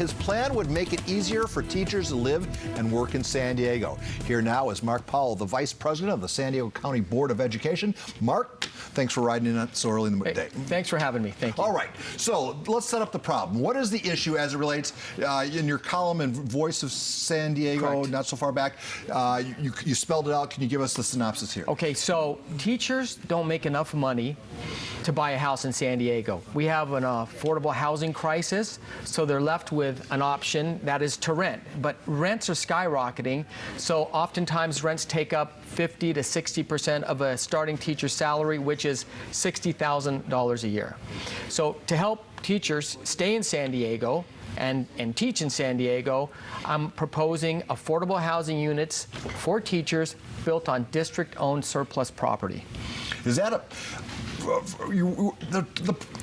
his plan would make it easier for teachers to live and work in San Diego. Here now is Mark Powell, the Vice President of the San Diego County Board of Education. Mark, thanks for riding in so early in the day. Thanks for having me. Thank you. All right, so let's set up the problem. What is the issue as it relates in your column in Voice of San Diego, Correct. not so far back? You spelled it out. Can you give us the synopsis here? Okay, so teachers don't make enough money to buy a house in San Diego. We have an affordable housing crisis, so they're left with an option that is to rent. But rents are skyrocketing, so oftentimes rents take up 50 to 60% of a starting teacher's salary, which is $60,000 a year. So to help teachers stay in San Diego and teach in San Diego, I'm proposing affordable housing units for teachers built on district-owned surplus property. Is that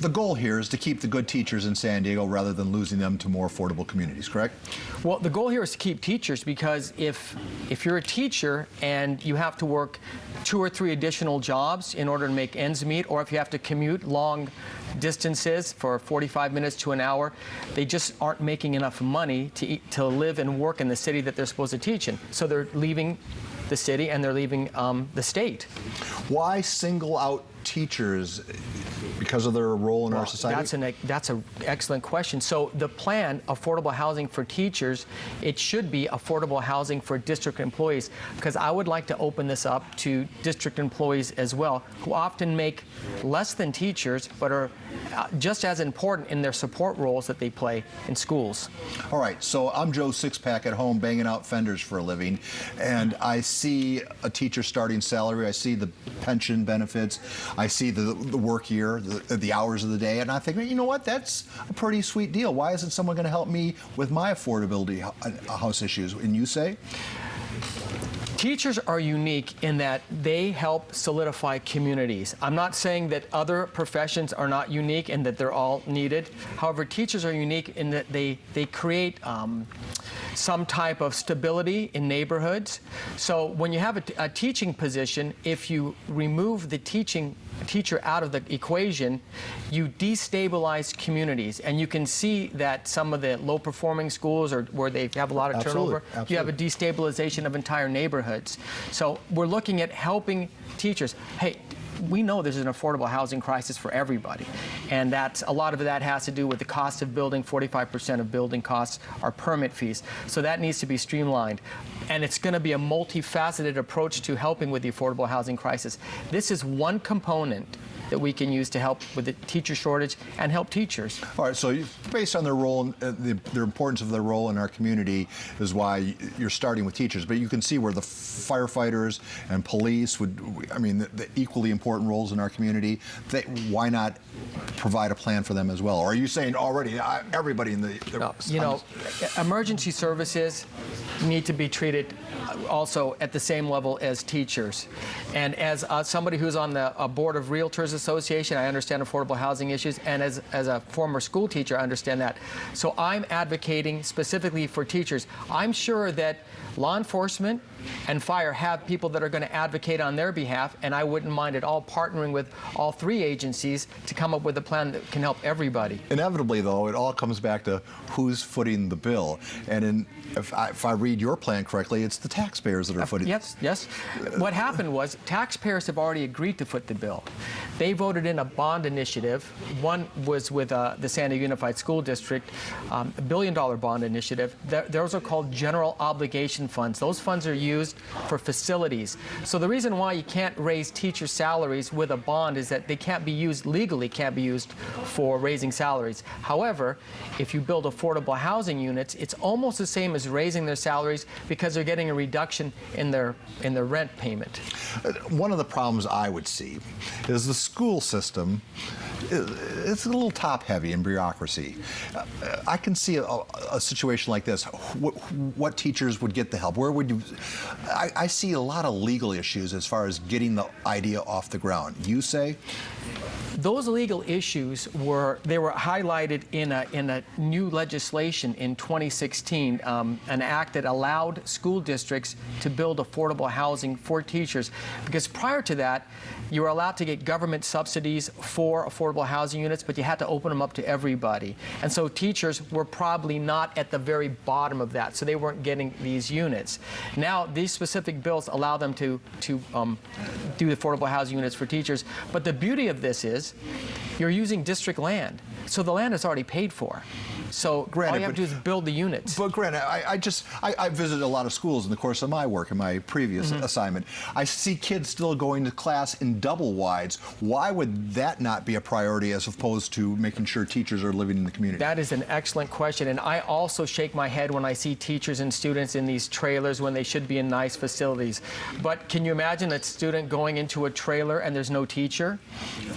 the goal here is to keep the good teachers in San Diego rather than losing them to more affordable communities, correct? Well, the goal here is to keep teachers, because if you're a teacher and you have to work 2 or 3 additional jobs in order to make ends meet, or if you have to commute long distances for 45 minutes to an hour, they just aren't making enough money to live and work in the city that they're supposed to teach in. So they're leaving the city and they're leaving the state. Why single out teachers because of their role in our society? That's an excellent question. So the plan, affordable housing for teachers, it should be affordable housing for district employees, because I would like to open this up to district employees as well, who often make less than teachers, but are just as important in their support roles that they play in schools. All right, so I'm Joe Sixpack at home banging out fenders for a living, and I see a teacher starting salary, I see the pension benefits, I see the work year, the hours of the day, and I think, you know what, that's a pretty sweet deal. Why isn't someone going to help me with my affordability house issues? And you say? Teachers are unique in that they help solidify communities. I'm not saying that other professions are not unique and that they're all needed. However, teachers are unique in that they create some type of stability in neighborhoods. So when you have a teaching position, if you remove the teacher out of the equation, you destabilize communities. And you can see that some of the low-performing schools, or where they have a lot of turnover, you have a destabilization of entire neighborhoods. So we're looking at helping teachers. Hey, we know there's an affordable housing crisis for everybody, and a lot of that has to do with the cost of building. 45% of building costs are permit fees, so that needs to be streamlined. And it's going to be a multifaceted approach to helping with the affordable housing crisis. This is one component that we can use to help with the teacher shortage and help teachers. All right, so based on their role, the importance of their role in our community is why you're starting with teachers, but you can see where the firefighters and police would, I mean, the equally important roles in our community, why not provide a plan for them as well? Or are you saying already everybody in the you know, emergency services need to be treated also at the same level as teachers. And as somebody who's on the board of Realtors Association, I understand affordable housing issues, and as a former school teacher, I understand that. So I'm advocating specifically for teachers. I'm sure that law enforcement and fire have people that are going to advocate on their behalf, and I wouldn't mind at all partnering with all 3 agencies to come up with a plan that can help everybody. Inevitably, though, it all comes back to who's footing the bill. And if I read your plan correctly, it's the taxpayers that are footing. Yes. What happened was taxpayers have already agreed to foot the bill. They voted in a bond initiative. One was with the San Diego Unified School District, $1 billion bond initiative. Those are called general obligation funds. Those funds are used for facilities. So the reason why you can't raise teacher salaries with a bond is that they can't be used legally, can't be used for raising salaries. However, if you build affordable housing units, it's almost the same as raising their salaries, because they're getting a reduction in their rent payment. One of the problems I would see is the school system. It's a little top-heavy in bureaucracy. I can see a situation like this. What teachers would get the help? Where would you? I see a lot of legal issues as far as getting the idea off the ground. You say? Those legal issues were highlighted in a new legislation in 2016, an act that allowed school districts to build affordable housing for teachers. Because prior to that, you were allowed to get government subsidies for affordable affordable housing units, but you had to open them up to everybody. And so teachers were probably not at the very bottom of that, so they weren't getting these units. Now, these specific bills allow them to do affordable housing units for teachers, but the beauty of this is you're using district land, so the land is already paid for. So all you have to do is build the units. But granted, I visited a lot of schools in the course of my work, in my previous assignment. I see kids still going to class in double wides. Why would that not be a priority as opposed to making sure teachers are living in the community? That is an excellent question, and I also shake my head when I see teachers and students in these trailers when they should be in nice facilities. But can you imagine a student going into a trailer and there's no teacher?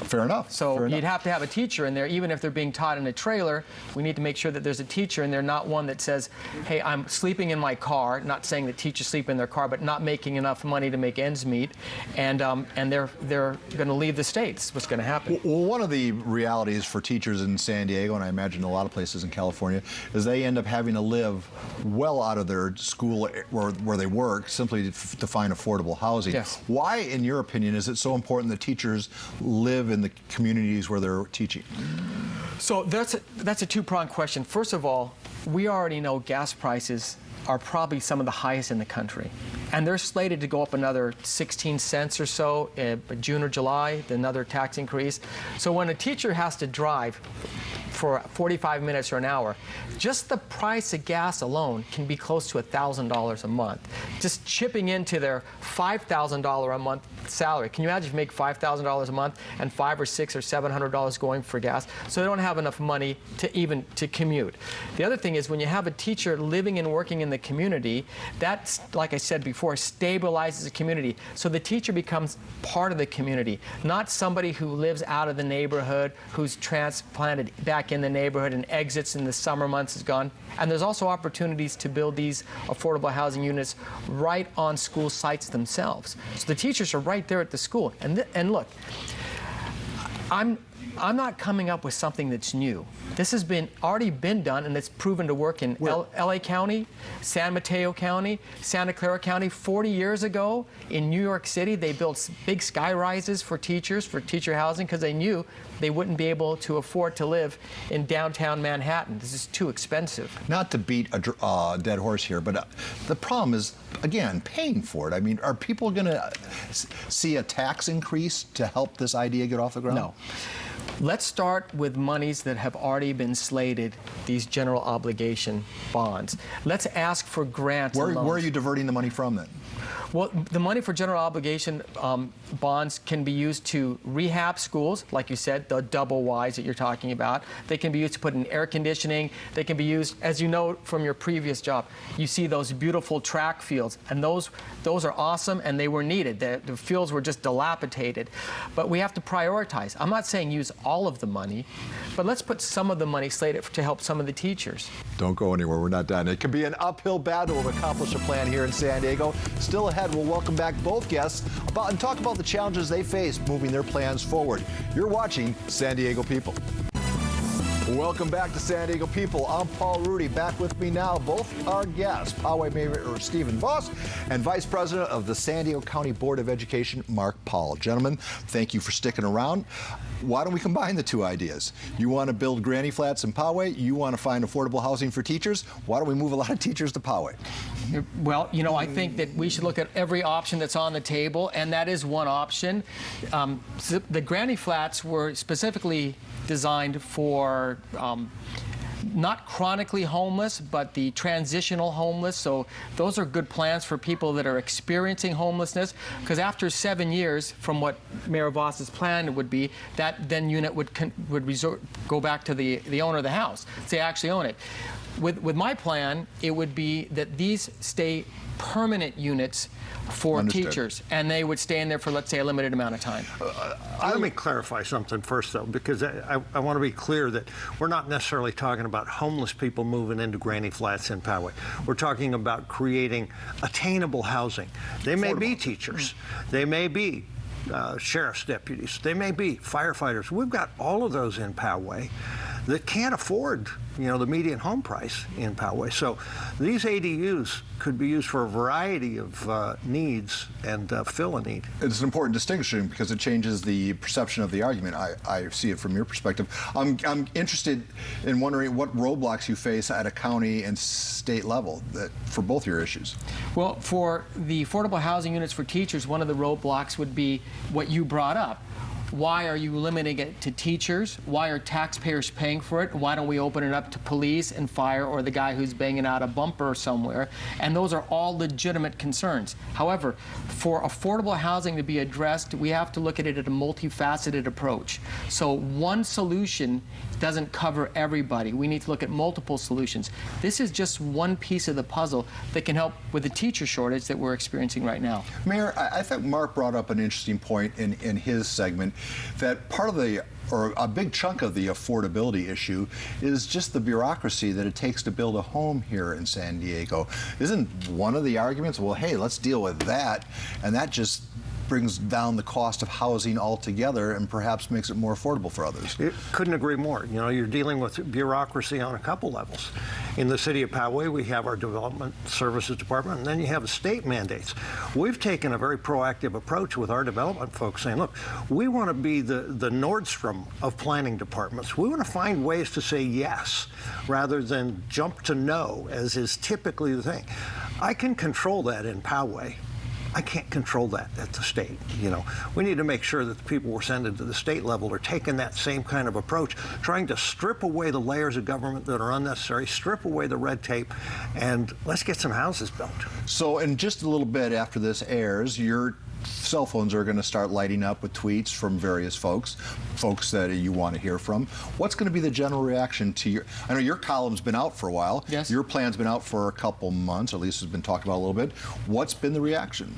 Fair enough. So you'd have to have a teacher in there, even if they're being taught in a trailer. We need to make sure that there's a teacher in there, not one that says, hey, I'm sleeping in my car, not saying that teachers sleep in their car, but not making enough money to make ends meet, and they're going to leave the state. That's what's going to happen. Well, one of the realities for teachers in San Diego, and I imagine a lot of places in California, is they end up having to live well out of their school where they work simply to find affordable housing. Yes. Why, in your opinion, is it so important that teachers live in the communities where they're teaching? So that's a two-pronged question. First of all, we already know gas prices are probably some of the highest in the country. And they're slated to go up another 16 cents or so in June or July, another tax increase. So when a teacher has to drive for 45 minutes or an hour, just the price of gas alone can be close to $1,000 a month. Just chipping into their $5,000 a month salary. Can you imagine if you make $5,000 a month and $500 or $600 or $700 going for gas? So they don't have enough money to even commute. The other thing is when you have a teacher living and working in the community, that's, like I said before, stabilizes the community. So the teacher becomes part of the community, not somebody who lives out of the neighborhood, who's transplanted back in the neighborhood and exits in the summer months is gone. And there's also opportunities to build these affordable housing units right on school sites themselves. So the teachers are right there at the school. And look, I'm not coming up with something that's new. This has already been done, and it's proven to work in LA County, San Mateo County, Santa Clara County. 40 years ago in New York City, they built big sky rises for teachers, for teacher housing, because they knew they wouldn't be able to afford to live in downtown Manhattan. This is too expensive. Not to beat a dead horse here, but the problem is, again, paying for it. I mean, are people going to see a tax increase to help this idea get off the ground? No. Let's start with monies that have already been slated, these general obligation bonds. Let's ask for grants and loans. Where are you diverting the money from then? Well, the money for general obligation bonds can be used to rehab schools, like you said, the double wides that you're talking about. They can be used to put in air conditioning. They can be used, as you know from your previous job, you see those beautiful track fields, and those are awesome, and they were needed. The fields were just dilapidated. But we have to prioritize. I'm not saying use all of the money, but let's put some of the money slated to help some of the teachers. Don't go anywhere. We're not done. It can be an uphill battle to accomplish a plan here in San Diego. Still ahead, we'll welcome back both guests and talk about the challenges they face moving their plans forward. You're watching San Diego People. Welcome back to San Diego People. I'm Paul Rudy. Back with me now, both our guests, Poway Mayor Stephen Voss and Vice President of the San Diego County Board of Education, Mark Powell. Gentlemen, thank you for sticking around. Why don't we combine the two ideas? You want to build granny flats in Poway, you want to find affordable housing for teachers. Why don't we move a lot of teachers to Poway? Well, you know, I think that we should look at every option that's on the table, and that is one option. The granny flats were specifically designed for not chronically homeless, but the transitional homeless. So those are good plans for people that are experiencing homelessness, because after 7 years, from what Mayor Voss's plan would be, that then unit would go back to the owner of the house. They actually own it. With my plan, it would be that these stay permanent units for Understood. Teachers, and they would stay in there for, let's say, a limited amount of time. Let me clarify something first, though, because I want to be clear that we're not necessarily talking about homeless people moving into granny flats in Poway. We're talking about creating attainable housing. They may be teachers. They may be sheriff's deputies. They may be firefighters. We've got all of those in Poway. that can't afford, the median home price in Poway. So these ADUs could be used for a variety of needs and fill a need. It's an important distinction because it changes the perception of the argument. I see it from your perspective. I'm interested in wondering what roadblocks you face at a county and state level for both your issues. Well, for the affordable housing units for teachers, one of the roadblocks would be what you brought up. Why are you limiting it to teachers? Why are taxpayers paying for it? Why don't we open it up to police and fire or the guy who's banging out a bumper somewhere? And those are all legitimate concerns. However, for affordable housing to be addressed, we have to look at it at a multifaceted approach. So one solution doesn't cover everybody. We need to look at multiple solutions. This is just one piece of the puzzle that can help with the teacher shortage that we're experiencing right now. Mayor, I think Mark brought up an interesting point in his segment, that part of or a big chunk of the affordability issue is just the bureaucracy that it takes to build a home here in San Diego. Isn't one of the arguments, well, hey, let's deal with that, and that just brings down the cost of housing altogether and perhaps makes it more affordable for others? Couldn't agree more. You're dealing with bureaucracy on a couple levels. In the city of Poway, we have our Development Services Department, and then you have state mandates. We've taken a very proactive approach with our development folks, saying, look, we want to be the Nordstrom of planning departments. We want to find ways to say yes rather than jump to no, as is typically the thing. I can control that in Poway. I can't control that at the state. We need to make sure that the people we're sending to the state level are taking that same kind of approach, trying to strip away the layers of government that are unnecessary, strip away the red tape, and let's get some houses built. So in just a little bit after this airs, your cell phones are going to start lighting up with tweets from various folks that you want to hear from. What's going to be the general reaction to I know your column's been out for a while. Yes. Your plan's been out for a couple months, or at least has been talked about a little bit. What's been the reaction?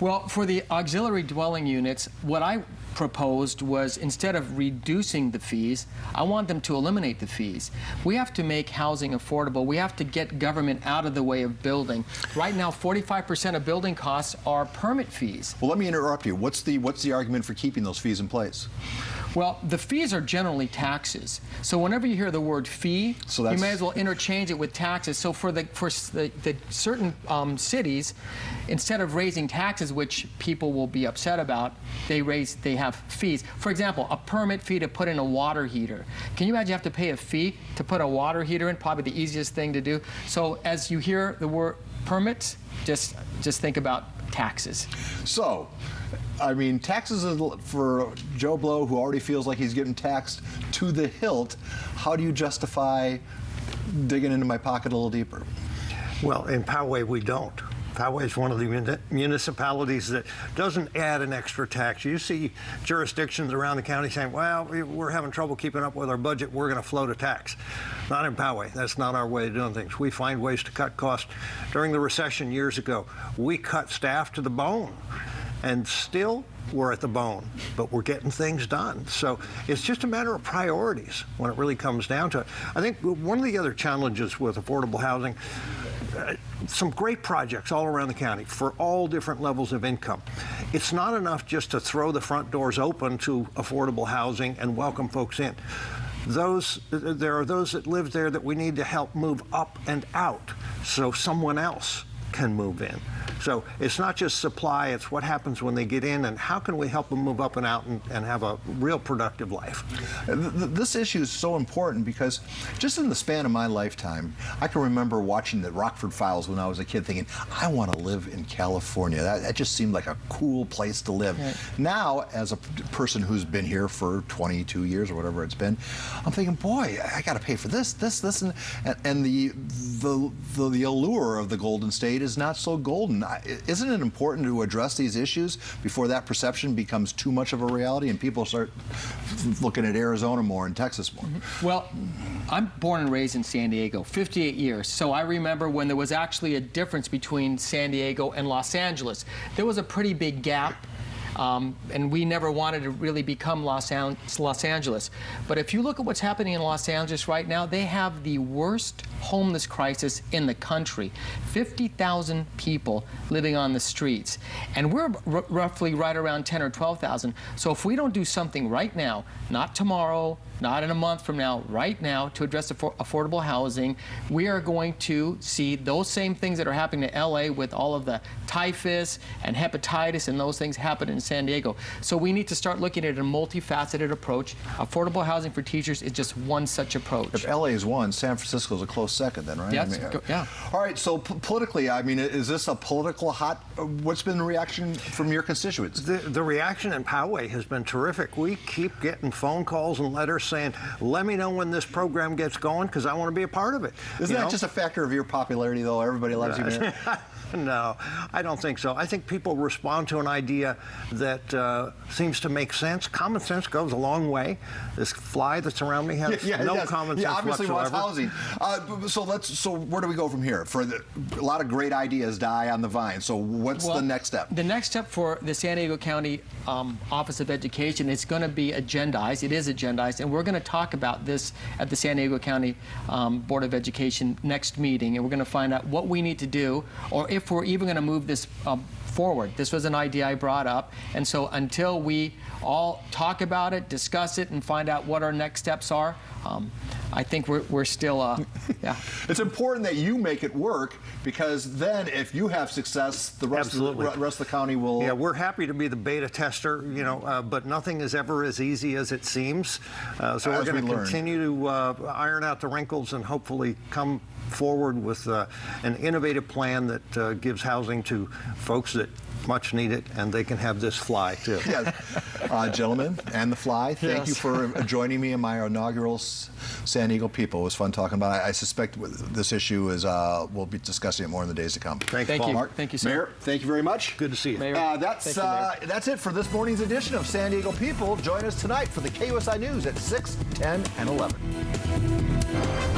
Well, for the auxiliary dwelling units, what I proposed was, instead of reducing the fees, I want them to eliminate the fees. We have to make housing affordable. We have to get government out of the way of building. Right now, 45% of building costs are permit fees. Well, let me interrupt you. What's the argument for keeping those fees in place? Well, the fees are generally taxes. So whenever you hear the word fee, you may as well interchange it with taxes. So for the certain cities, instead of raising taxes, which people will be upset about, they have fees. For example, a permit fee to put in a water heater. Can you imagine you have to pay a fee to put a water heater in? Probably the easiest thing to do. So as you hear the word permits, just think about taxes. So, I mean, taxes for Joe Blow, who already feels like he's getting taxed to the hilt. How do you justify digging into my pocket a little deeper? Well, in Poway, we don't. Poway is one of the municipalities that doesn't add an extra tax. You see jurisdictions around the county saying, well, we're having trouble keeping up with our budget, we're going to float a tax. Not in Poway. That's not our way of doing things. We find ways to cut costs. During the recession years ago, we cut staff to the bone. And still, we're at the bone, but we're getting things done. So it's just a matter of priorities when it really comes down to it. I think one of the other challenges with affordable housing, some great projects all around the county for all different levels of income. It's not enough just to throw the front doors open to affordable housing and welcome folks in. There are those that live there that we need to help move up and out so someone else can move in. So it's not just supply, it's what happens when they get in and how can we help them move up and out and have a real productive life. This issue is so important because just in the span of my lifetime, I can remember watching the Rockford Files when I was a kid thinking, I want to live in California. That just seemed like a cool place to live. Right. Now, as a person who's been here for 22 years or whatever it's been, I'm thinking, boy, I got to pay for this, and the allure of the Golden State is not so golden. Isn't it important to address these issues before that perception becomes too much of a reality and people start looking at Arizona more and Texas more? Well, I'm born and raised in San Diego, 58 years. So I remember when there was actually a difference between San Diego and Los Angeles. There was a pretty big gap. and we never wanted to really become Los Angeles. But if you look at what's happening in Los Angeles right now, they have the worst homeless crisis in the country. 50,000 people living on the streets, and we're roughly right around 10 or 12,000. So if we don't do something right now, not tomorrow, not in a month from now, right now, to address affordable housing, we are going to see those same things that are happening to LA with all of the typhus and hepatitis and those things happen in San Diego. So we need to start looking at a multifaceted approach. Affordable housing for teachers is just one such approach. If LA is one, San Francisco is a close second then, right? Yes, yeah. All right, so politically, I mean, is this a political hot, what's been the reaction from your constituents? The reaction in Poway has been terrific. We keep getting phone calls and letters saying, let me know when this program gets going because I want to be a part of it. Isn't that just a factor of your popularity, though? Everybody loves you, Mayor? No, I don't think so. I think people respond to an idea that seems to make sense. Common sense goes a long way. This fly that's around me has no common sense obviously whatsoever. Wants housing. So where do we go from here? A lot of great ideas die on the vine. So what's the next step? The next step for the San Diego County Office of Education is going to be agendized. It is agendized, and we're going to talk about this at the San Diego County Board of Education next meeting, and we're going to find out what we need to do, or if we're even going to move this forward. This was an idea I brought up, and so until we all talk about it, discuss it, and find out what our next steps are, I think we're still, yeah. It's important that you make it work, because then if you have success, the rest of the county will. Yeah, we're happy to be the beta tester, you know, but nothing is ever as easy as it seems. So we're going to continue to iron out the wrinkles and hopefully come forward with an innovative plan that gives housing to folks that much need it, and they can have this fly too. Yes. Gentlemen, and the fly, thank you for joining me in my inaugural San Diego People. It was fun talking about it. I suspect this issue is, we'll be discussing it more in the days to come. Thank you, Paul. Mark. Thank you, sir. Mayor, thank you very much. Good to see you. Mayor, that's it for this morning's edition of San Diego People. Join us tonight for the KUSI News at 6, 10, and 11.